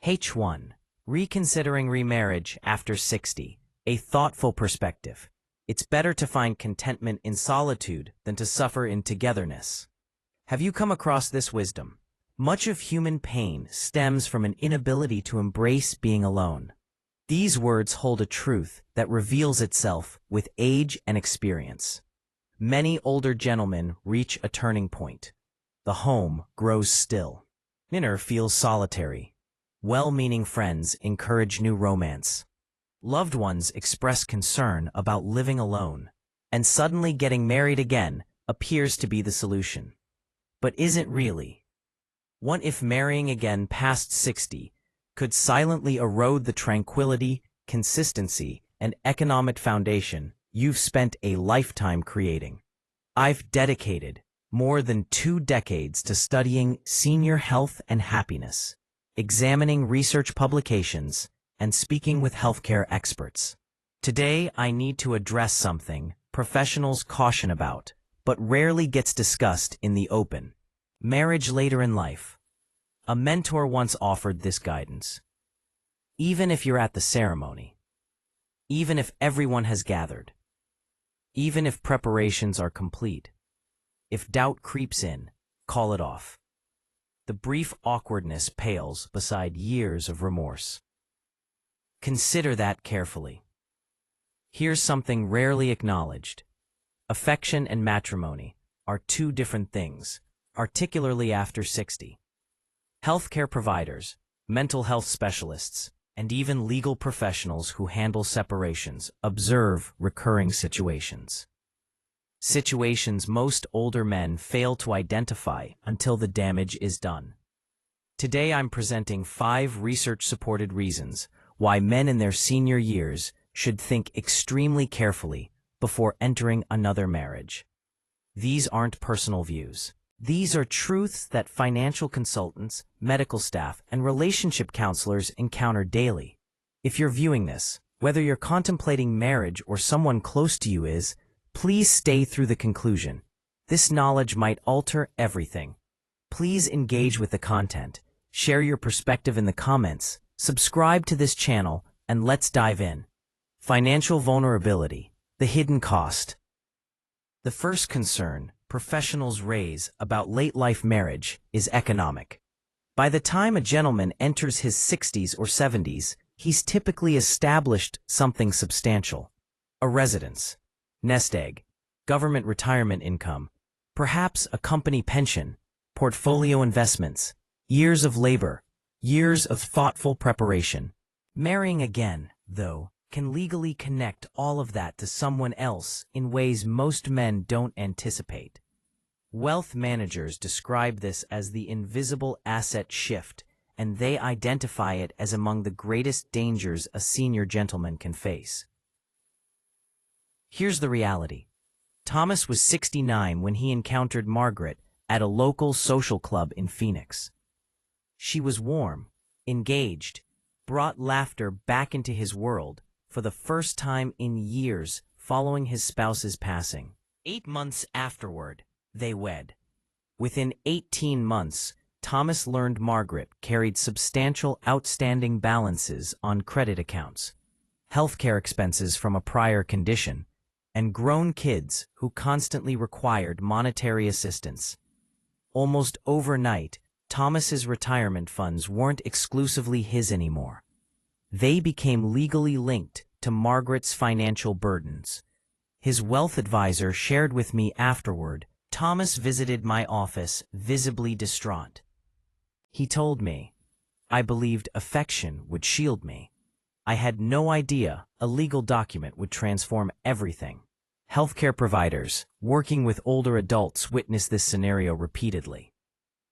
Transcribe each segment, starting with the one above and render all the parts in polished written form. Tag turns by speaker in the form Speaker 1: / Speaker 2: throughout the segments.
Speaker 1: H1. Reconsidering remarriage after 60. A thoughtful perspective. It's better to find contentment in solitude than to suffer in togetherness. Have you come across this wisdom? Much of human pain stems from an inability to embrace being alone. These words hold a truth that reveals itself with age and experience. Many older gentlemen reach a turning point. The home grows still. Inner feels solitary. Well-meaning friends encourage new romance. Loved ones express concern about living alone, and suddenly getting married again appears to be the solution. But is it really? What if marrying again past 60 could silently erode the tranquility, consistency, and economic foundation you've spent a lifetime creating? I've dedicated more than 2 decades to studying senior health and happiness, examining research publications, and speaking with healthcare experts. Today, I need to address something professionals caution about, but rarely gets discussed in the open: marriage later in life. A mentor once offered this guidance. Even if you're at the ceremony, even if everyone has gathered, even if preparations are complete, if doubt creeps in, call it off. The brief awkwardness pales beside years of remorse. Consider that carefully. Here's something rarely acknowledged. Affection and matrimony are 2 different things, particularly after 60. Healthcare providers, mental health specialists, and even legal professionals who handle separations observe recurring situations. Situations most older men fail to identify until the damage is done. Today I'm presenting 5 research-supported reasons why men in their senior years should think extremely carefully before entering another marriage. These aren't personal views. These are truths that financial consultants, medical staff, and relationship counselors encounter daily. If you're viewing this, whether you're contemplating marriage or someone close to you is, please stay through the conclusion. This knowledge might alter everything. Please engage with the content, share your perspective in the comments, subscribe to this channel, and let's dive in. Financial vulnerability, the hidden cost. The first concern professionals raise about late-life marriage is economic. By the time a gentleman enters his 60s or 70s, he's typically established something substantial: a residence, nest egg, government retirement income, perhaps a company pension, portfolio investments, years of labor, years of thoughtful preparation. Marrying again, though, can legally connect all of that to someone else in ways most men don't anticipate. Wealth managers describe this as the invisible asset shift, and they identify it as among the greatest dangers a senior gentleman can face. Here's the reality. Thomas was 69 when he encountered Margaret at a local social club in Phoenix. She was warm, engaged, brought laughter back into his world for the first time in years following his spouse's passing. 8 months afterward, they wed. Within 18 months, Thomas learned Margaret carried substantial outstanding balances on credit accounts, healthcare expenses from a prior condition, and grown kids who constantly required monetary assistance. Almost overnight, Thomas's retirement funds weren't exclusively his anymore. They became legally linked to Margaret's financial burdens. His wealth advisor shared with me afterward, Thomas visited my office visibly distraught. He told me, "I believed affection would shield me. I had no idea a legal document would transform everything." Healthcare providers working with older adults witness this scenario repeatedly.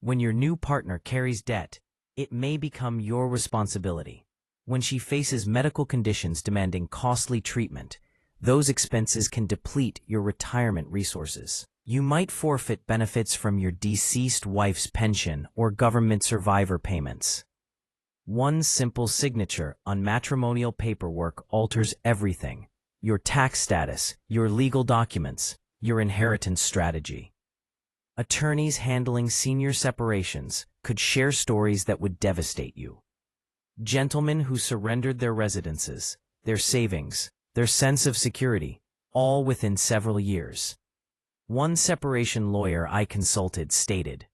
Speaker 1: When your new partner carries debt, it may become your responsibility. When she faces medical conditions demanding costly treatment, those expenses can deplete your retirement resources. You might forfeit benefits from your deceased wife's pension or government survivor payments. One simple signature on matrimonial paperwork alters everything: your tax status, your legal documents, your inheritance strategy. Attorneys handling senior separations could share stories that would devastate you. Gentlemen who surrendered their residences, their savings, their sense of security, all within several years. One separation lawyer I consulted stated,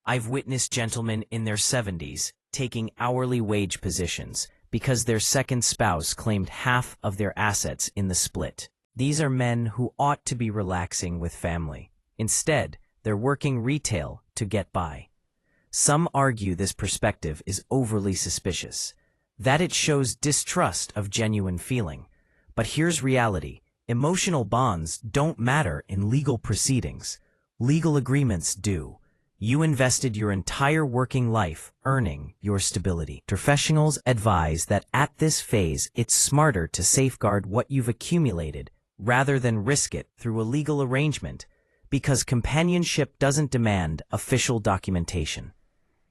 Speaker 1: "I've witnessed gentlemen in their 70s taking hourly wage positions because their second spouse claimed half of their assets in the split. These are men who ought to be relaxing with family. Instead, they're working retail to get by." Some argue this perspective is overly suspicious, that it shows distrust of genuine feeling. But here's reality. Emotional bonds don't matter in legal proceedings. Legal agreements do. You invested your entire working life earning your stability. Professionals advise that at this phase, it's smarter to safeguard what you've accumulated rather than risk it through a legal arrangement, because companionship doesn't demand official documentation.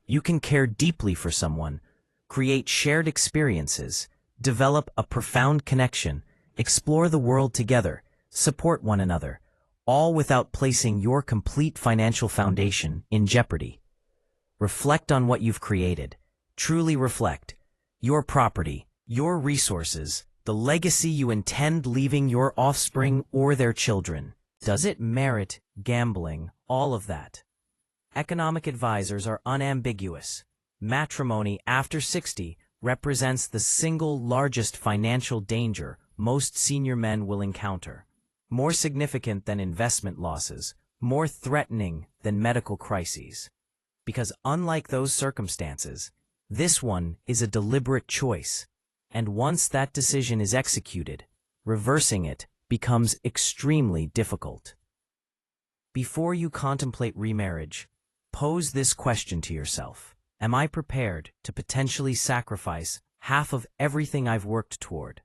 Speaker 1: You can care deeply for someone, create shared experiences, develop a profound connection, explore the world together, support one another, all without placing your complete financial foundation in jeopardy. Reflect on what you've created. Truly reflect. Your property, your resources, the legacy you intend leaving your offspring or their children. Does it merit gambling all of that? Economic advisors are unambiguous. Matrimony after 60 represents the single largest financial danger most senior men will encounter. More significant than investment losses, more threatening than medical crises. Because unlike those circumstances, this one is a deliberate choice. And once that decision is executed, reversing it becomes extremely difficult. Before you contemplate remarriage, pose this question to yourself. Am I prepared to potentially sacrifice half of everything I've worked toward?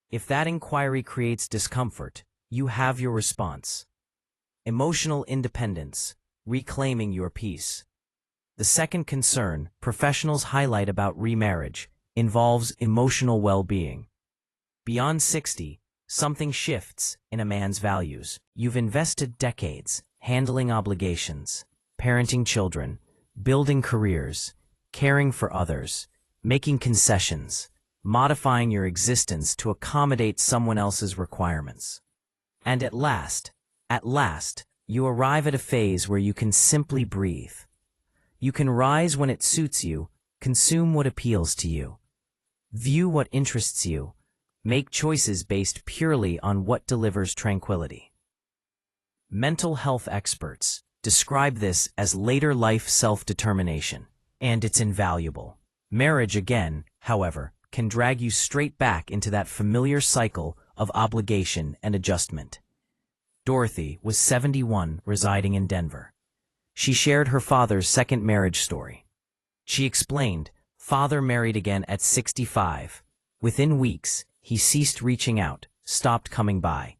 Speaker 1: If that inquiry creates discomfort, you have your response. Emotional independence, reclaiming your peace. The second concern professionals highlight about remarriage involves emotional well-being. Beyond 60, something shifts in a man's values. You've invested decades handling obligations, parenting children, building careers, caring for others, making concessions, modifying your existence to accommodate someone else's requirements. And at last, you arrive at a phase where you can simply breathe. You can rise when it suits you, consume what appeals to you, view what interests you, make choices based purely on what delivers tranquility. Mental health experts describe this as later life self-determination, and it's invaluable. Marriage, again, however, can drag you straight back into that familiar cycle of obligation and adjustment. Dorothy was 71, residing in Denver. She shared her father's second marriage story. She explained, "Father married again at 65. Within weeks, he ceased reaching out, stopped coming by.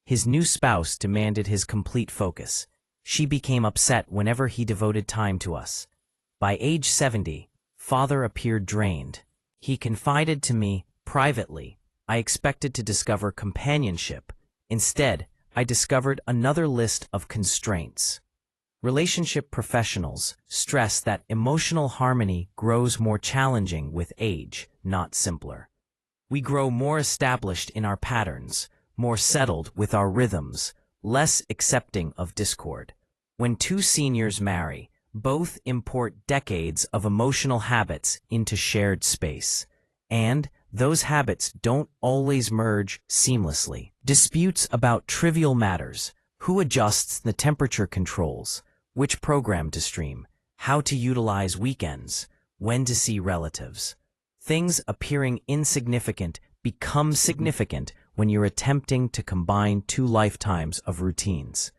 Speaker 1: His new spouse demanded his complete focus. She became upset whenever he devoted time to us. By age 70, Father appeared drained. He confided to me, privately, I expected to discover companionship. Instead, I discovered another list of constraints." Relationship professionals stress that emotional harmony grows more challenging with age, not simpler. We grow more established in our patterns, more settled with our rhythms, less accepting of discord. When two seniors marry, both import decades of emotional habits into shared space. And those habits don't always merge seamlessly. Disputes about trivial matters, who adjusts the temperature controls, which program to stream, how to utilize weekends, when to see relatives. Things appearing insignificant become significant when you're attempting to combine two lifetimes of routines.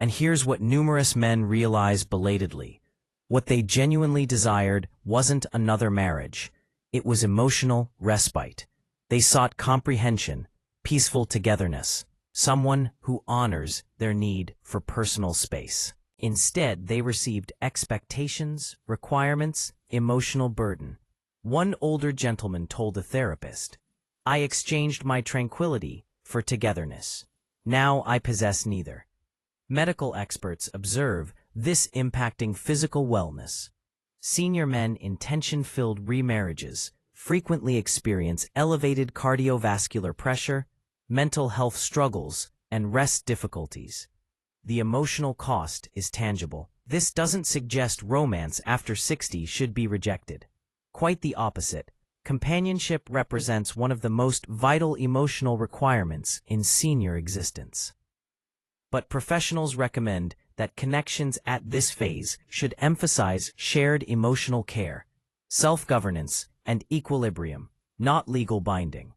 Speaker 1: And here's what numerous men realize belatedly. What they genuinely desired wasn't another marriage. It was emotional respite. They sought comprehension, peaceful togetherness, someone who honors their need for personal space. Instead, they received expectations, requirements, emotional burden. One older gentleman told a therapist, "I exchanged my tranquility for togetherness. Now I possess neither." Medical experts observe this impacting physical wellness. Senior men in tension-filled remarriages frequently experience elevated cardiovascular pressure, mental health struggles, and rest difficulties. The emotional cost is tangible. This doesn't suggest romance after 60 should be rejected. Quite the opposite. Companionship represents one of the most vital emotional requirements in senior existence. But professionals recommend that connections at this phase should emphasize shared emotional care, self-governance, and equilibrium, not legal binding.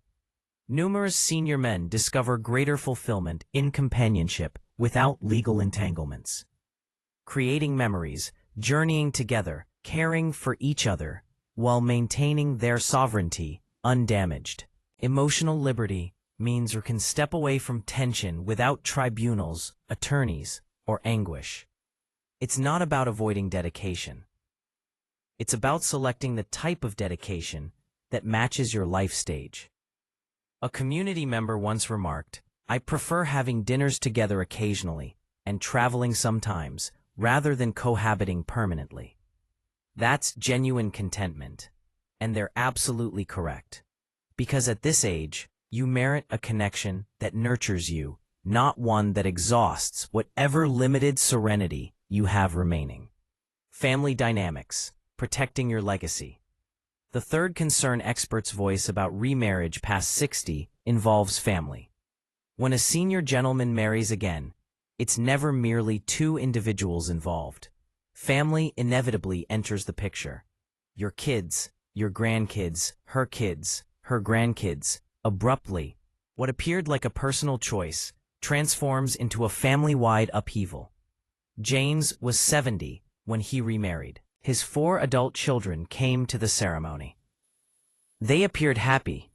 Speaker 1: Numerous senior men discover greater fulfillment in companionship without legal entanglements. Creating memories, journeying together, caring for each other, while maintaining their sovereignty undamaged. Emotional liberty means you can step away from tension without tribunals, attorneys, or anguish. It's not about avoiding dedication. It's about selecting the type of dedication that matches your life stage. A community member once remarked, "I prefer having dinners together occasionally and traveling sometimes, rather than cohabiting permanently." That's genuine contentment, and they're absolutely correct. Because at this age, you merit a connection that nurtures you, not one that exhausts whatever limited serenity you have remaining. Family dynamics, protecting your legacy. The third concern experts voice about remarriage past 60 involves family. When a senior gentleman marries again, it's never merely two individuals involved. Family inevitably enters the picture. Your kids, your grandkids, her grandkids. Abruptly, what appeared like a personal choice transforms into a family-wide upheaval. James was 70 when he remarried. His 4 adult children came to the ceremony. They appeared happy.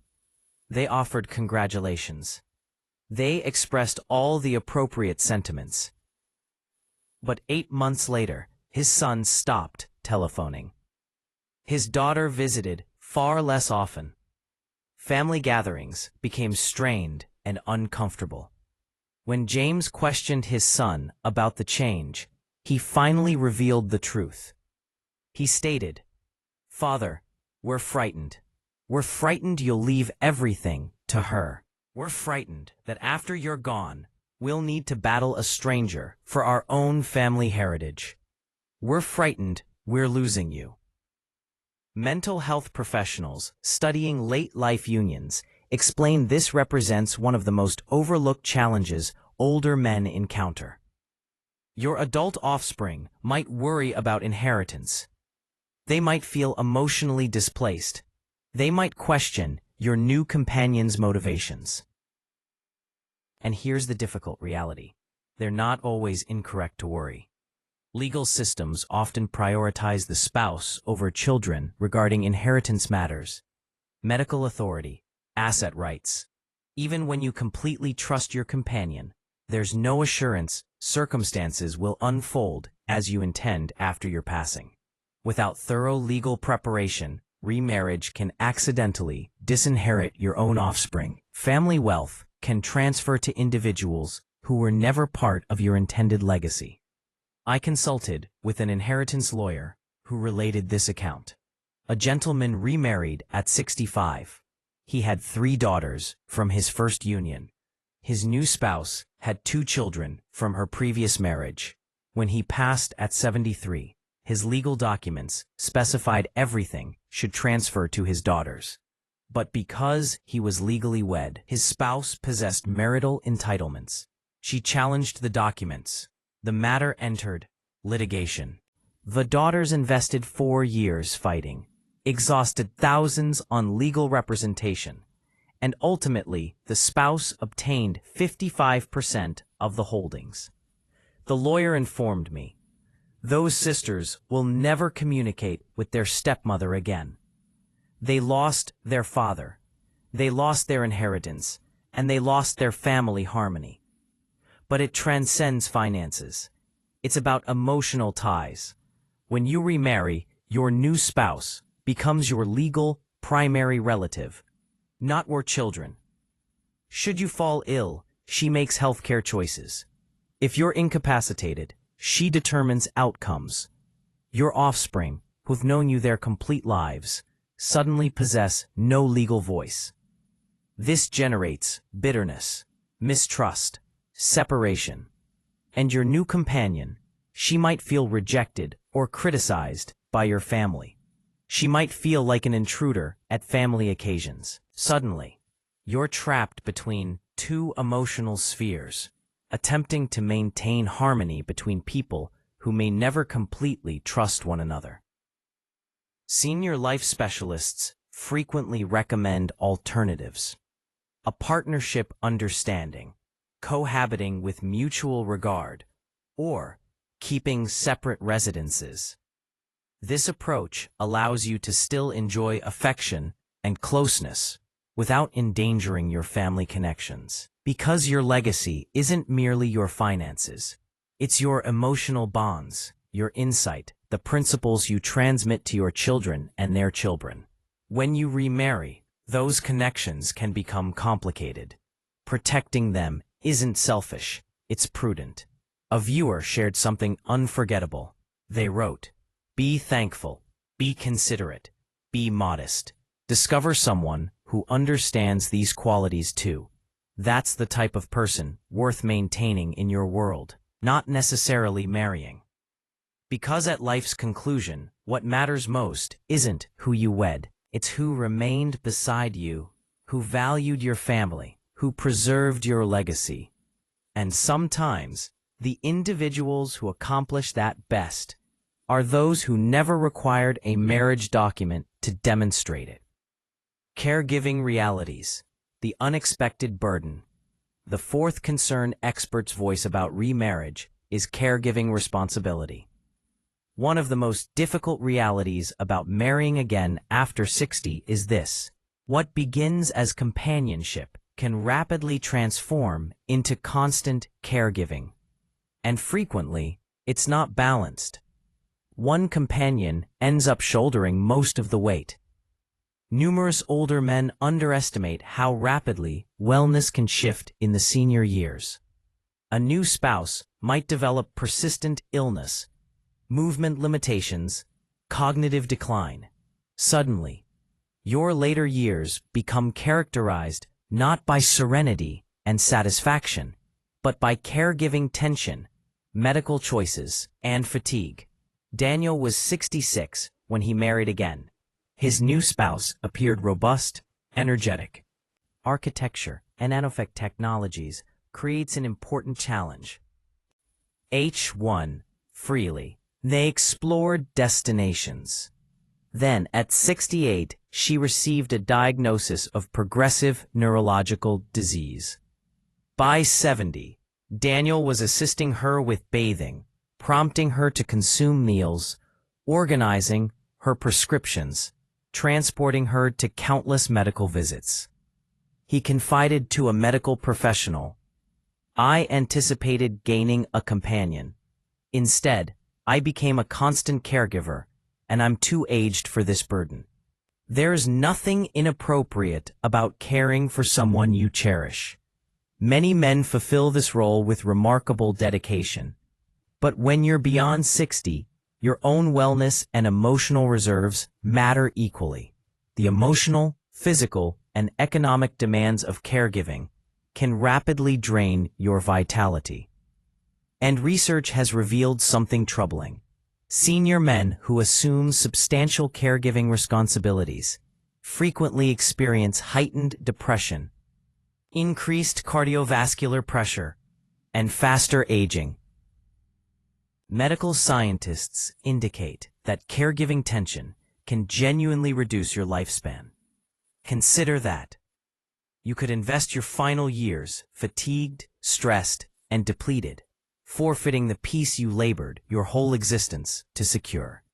Speaker 1: They offered congratulations. They expressed all the appropriate sentiments. But 8 months later, his son stopped telephoning. His daughter visited far less often. Family gatherings became strained and uncomfortable. When James questioned his son about the change, he finally revealed the truth. He stated, "Father, we're frightened. We're frightened you'll leave everything to her. We're frightened that after you're gone, we'll need to battle a stranger for our own family heritage. We're frightened we're losing you." Mental health professionals studying late-life unions explain this represents one of the most overlooked challenges older men encounter. Your adult offspring might worry about inheritance. They might feel emotionally displaced. They might question your new companion's motivations. And here's the difficult reality. They're not always incorrect to worry. Legal systems often prioritize the spouse over children regarding inheritance matters, medical authority, asset rights. Even when you completely trust your companion, there's no assurance circumstances will unfold as you intend after your passing. Without thorough legal preparation, remarriage can accidentally disinherit your own offspring. Family wealth can transfer to individuals who were never part of your intended legacy. I consulted with an inheritance lawyer who related this account. A gentleman remarried at 65. He had 3 daughters from his first union. His new spouse had 2 children from her previous marriage. When he passed at 73, his legal documents specified everything should transfer to his daughters. But because he was legally wed, his spouse possessed marital entitlements. She challenged the documents. The matter entered litigation. The daughters invested 4 years fighting, exhausted thousands on legal representation, and ultimately the spouse obtained 55% of the holdings. The lawyer informed me, "Those sisters will never communicate with their stepmother again. They lost their father, they lost their inheritance, and they lost their family harmony." But it transcends finances. It's about emotional ties. When you remarry, your new spouse becomes your legal primary relative, not your children. Should you fall ill, she makes healthcare choices. If you're incapacitated, she determines outcomes. Your offspring, who've known you their complete lives, suddenly possess no legal voice. This generates bitterness, mistrust, separation. And your new companion, she might feel rejected or criticized by your family. She might feel like an intruder at family occasions. Suddenly, you're trapped between two emotional spheres, attempting to maintain harmony between people who may never completely trust one another. Senior life specialists frequently recommend alternatives. A partnership understanding, cohabiting with mutual regard, or keeping separate residences. This approach allows you to still enjoy affection and closeness without endangering your family connections. Because your legacy isn't merely your finances, it's your emotional bonds, your insight, the principles you transmit to your children and their children. When you remarry, those connections can become complicated. Protecting them isn't selfish, it's prudent. A viewer shared something unforgettable. They wrote, "Be thankful, be considerate, be modest. Discover someone who understands these qualities too. That's the type of person worth maintaining in your world, not necessarily marrying." Because at life's conclusion, what matters most isn't who you wed, it's who remained beside you, who valued your family, who preserved your legacy. And sometimes, the individuals who accomplish that best are those who never required a marriage document to demonstrate it. Caregiving realities, the unexpected burden. The fourth concern experts voice about remarriage is caregiving responsibility. One of the most difficult realities about marrying again after 60 is this: what begins as companionship can rapidly transform into constant caregiving. And frequently, it's not balanced. One companion ends up shouldering most of the weight. Numerous older men underestimate how rapidly wellness can shift in the senior years. A new spouse might develop persistent illness, movement limitations, cognitive decline. Suddenly, your later years become characterized not by serenity and satisfaction, but by caregiving tension, medical choices, and fatigue. Daniel was 66 when he married again. His new spouse appeared robust, energetic. Architecture and nanotech technologies creates an important challenge. H1 freely. They explored destinations. Then, at 68, she received a diagnosis of progressive neurological disease. By 70, Daniel was assisting her with bathing, prompting her to consume meals, organizing her prescriptions, transporting her to countless medical visits. He confided to a medical professional, "I anticipated gaining a companion. Instead, I became a constant caregiver, and I'm too aged for this burden." There's nothing inappropriate about caring for someone you cherish. Many men fulfill this role with remarkable dedication. But when you're beyond 60, your own wellness and emotional reserves matter equally. The emotional, physical, and economic demands of caregiving can rapidly drain your vitality. And research has revealed something troubling. Senior men who assume substantial caregiving responsibilities frequently experience heightened depression, increased cardiovascular pressure, and faster aging. Medical scientists indicate that caregiving tension can genuinely reduce your lifespan. Consider that. You could invest your final years fatigued, stressed, and depleted, forfeiting the peace you labored your whole existence to secure.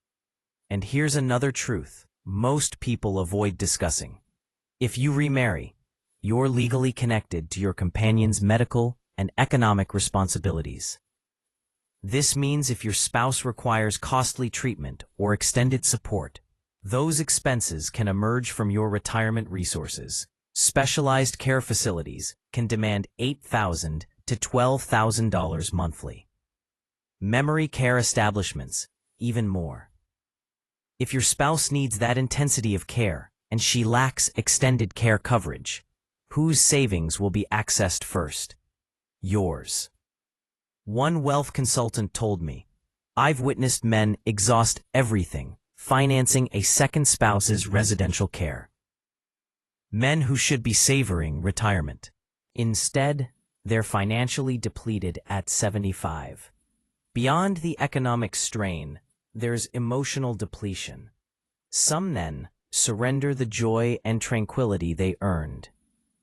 Speaker 1: And here's another truth most people avoid discussing. If you remarry, you're legally connected to your companion's medical and economic responsibilities. This means if your spouse requires costly treatment or extended support, those expenses can emerge from your retirement resources. Specialized care facilities can demand $8,000 to $12,000 monthly. Memory care establishments, even more. If your spouse needs that intensity of care and she lacks extended care coverage, whose savings will be accessed first? Yours. One wealth consultant told me, "I've witnessed men exhaust everything financing a second spouse's residential care. Men who should be savoring retirement. Instead, they're financially depleted at 75. Beyond the economic strain, there's emotional depletion. Some men surrender the joy and tranquility they earned,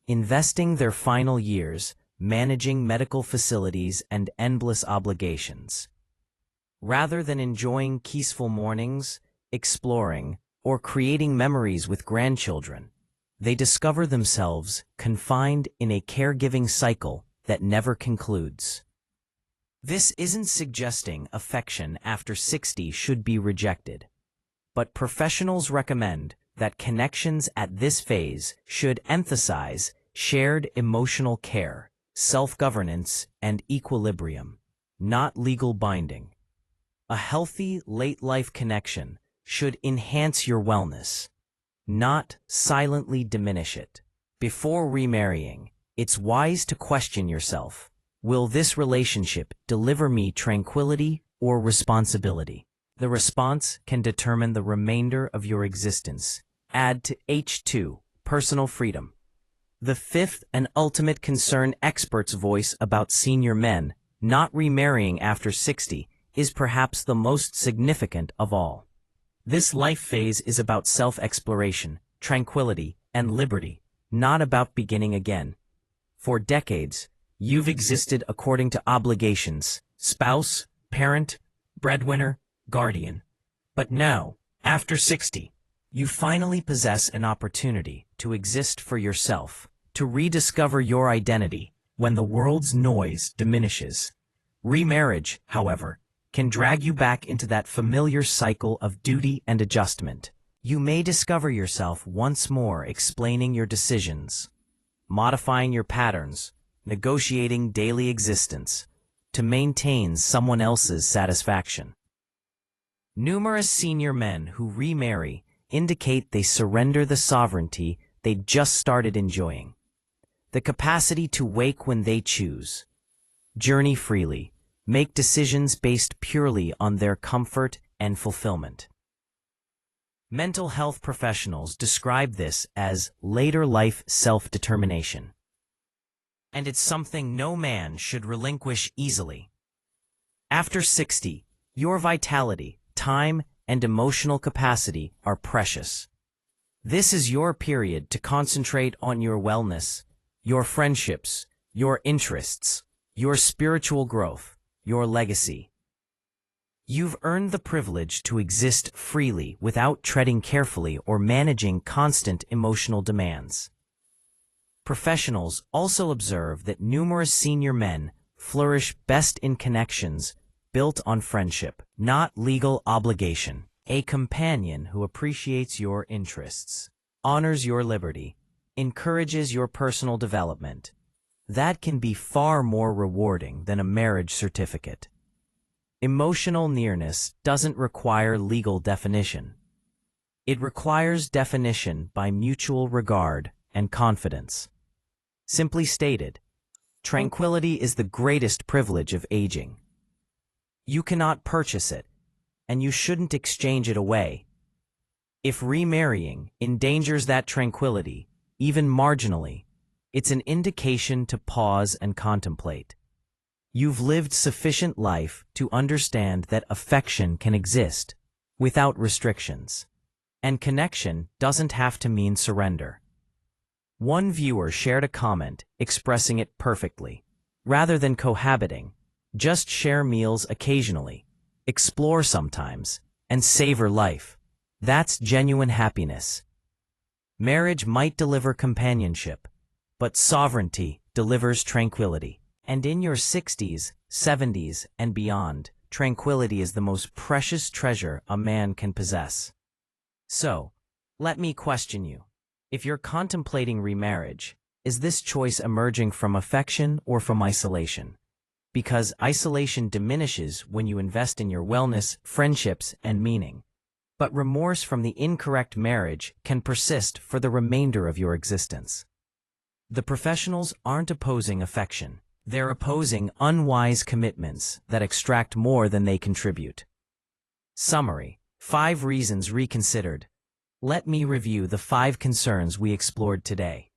Speaker 1: investing their final years managing medical facilities and endless obligations. Rather than enjoying peaceful mornings, exploring, or creating memories with grandchildren, they discover themselves confined in a caregiving cycle that never concludes." This isn't suggesting affection after 60 should be rejected, but professionals recommend that connections at this phase should emphasize shared emotional care, self-governance, and equilibrium, not legal binding. A healthy late-life connection should enhance your wellness, not silently diminish it. Before remarrying, it's wise to question yourself, will this relationship deliver me tranquility or responsibility? The response can determine the remainder of your existence. Add to H2, personal freedom. The fifth and ultimate concern experts voice about senior men not remarrying after 60 is perhaps the most significant of all. This life phase is about self-exploration, tranquility, and liberty, not about beginning again. For decades, you've existed according to obligations: spouse, parent, breadwinner, guardian. But now, after 60, you finally possess an opportunity to exist for yourself, to rediscover your identity when the world's noise diminishes. Remarriage, however, can drag you back into that familiar cycle of duty and adjustment. You may discover yourself once more explaining your decisions, modifying your patterns, negotiating daily existence to maintain someone else's satisfaction. Numerous senior men who remarry indicate they surrender the sovereignty they just started enjoying, the capacity to wake when they choose, journey freely, make decisions based purely on their comfort and fulfillment. Mental health professionals describe this as later life self-determination. And it's something no man should relinquish easily. After 60, your vitality, time, and emotional capacity are precious. This is your period to concentrate on your wellness, your friendships, your interests, your spiritual growth, your legacy. You've earned the privilege to exist freely without treading carefully or managing constant emotional demands. Professionals also observe that numerous senior men flourish best in connections built on friendship, not legal obligation. A companion who appreciates your interests, honors your liberty, encourages your personal development. That can be far more rewarding than a marriage certificate. Emotional nearness doesn't require legal definition. It requires definition by mutual regard and confidence. Simply stated, tranquility is the greatest privilege of aging. You cannot purchase it, and you shouldn't exchange it away. If remarrying endangers that tranquility, even marginally, it's an indication to pause and contemplate. You've lived sufficient life to understand that affection can exist without restrictions, and connection doesn't have to mean surrender. One viewer shared a comment expressing it perfectly. Rather than cohabiting, just share meals occasionally, explore sometimes, and savor life. That's genuine happiness. Marriage might deliver companionship, but sovereignty delivers tranquility. And in your 60s, 70s, and beyond, tranquility is the most precious treasure a man can possess. So, let me question you. If you're contemplating remarriage, is this choice emerging from affection or from isolation? Because isolation diminishes when you invest in your wellness, friendships, and meaning. but remorse from the incorrect marriage can persist for the remainder of your existence. The professionals aren't opposing affection. They're opposing unwise commitments that extract more than they contribute. Summary: 5 reasons reconsidered. Let me review the 5 concerns we explored today.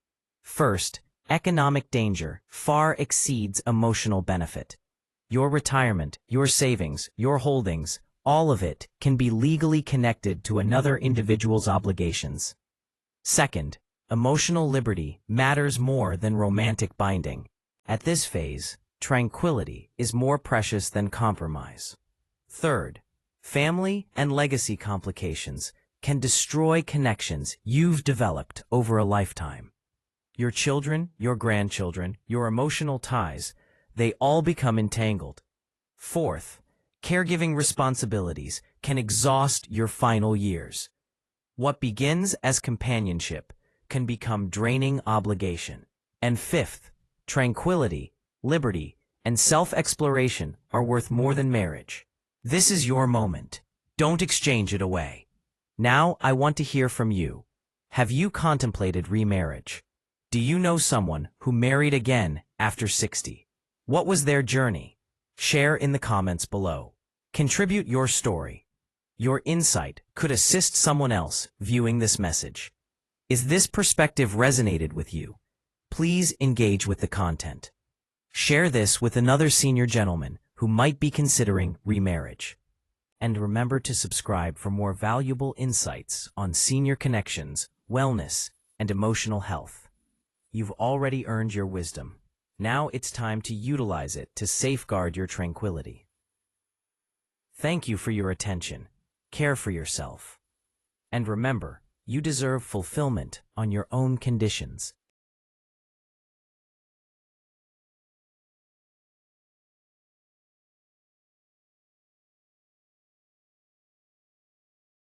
Speaker 1: First, economic danger far exceeds emotional benefit. Your retirement, your savings, your holdings, all of it can be legally connected to another individual's obligations. Second, emotional liberty matters more than romantic binding. At this phase, tranquility is more precious than compromise. Third, family and legacy complications can destroy connections you've developed over a lifetime. Your children, your grandchildren, your emotional ties, they all become entangled. Fourth, caregiving responsibilities can exhaust your final years. What begins as companionship can become draining obligation. And fifth, tranquility, liberty, and self-exploration are worth more than marriage. This is your moment. Don't exchange it away. Now I want to hear from you. Have you contemplated remarriage? Do you know someone who married again after 60? What was their journey? Share in the comments below. Contribute your story. Your insight could assist someone else viewing this message. Is this perspective resonated with you? Please engage with the content. Share this with another senior gentleman who might be considering remarriage. And remember to subscribe for more valuable insights on senior connections, wellness, and emotional health. You've already earned your wisdom. Now it's time to utilize it to safeguard your tranquility. Thank you for your attention. Care for yourself. And remember, you deserve fulfillment on your own conditions.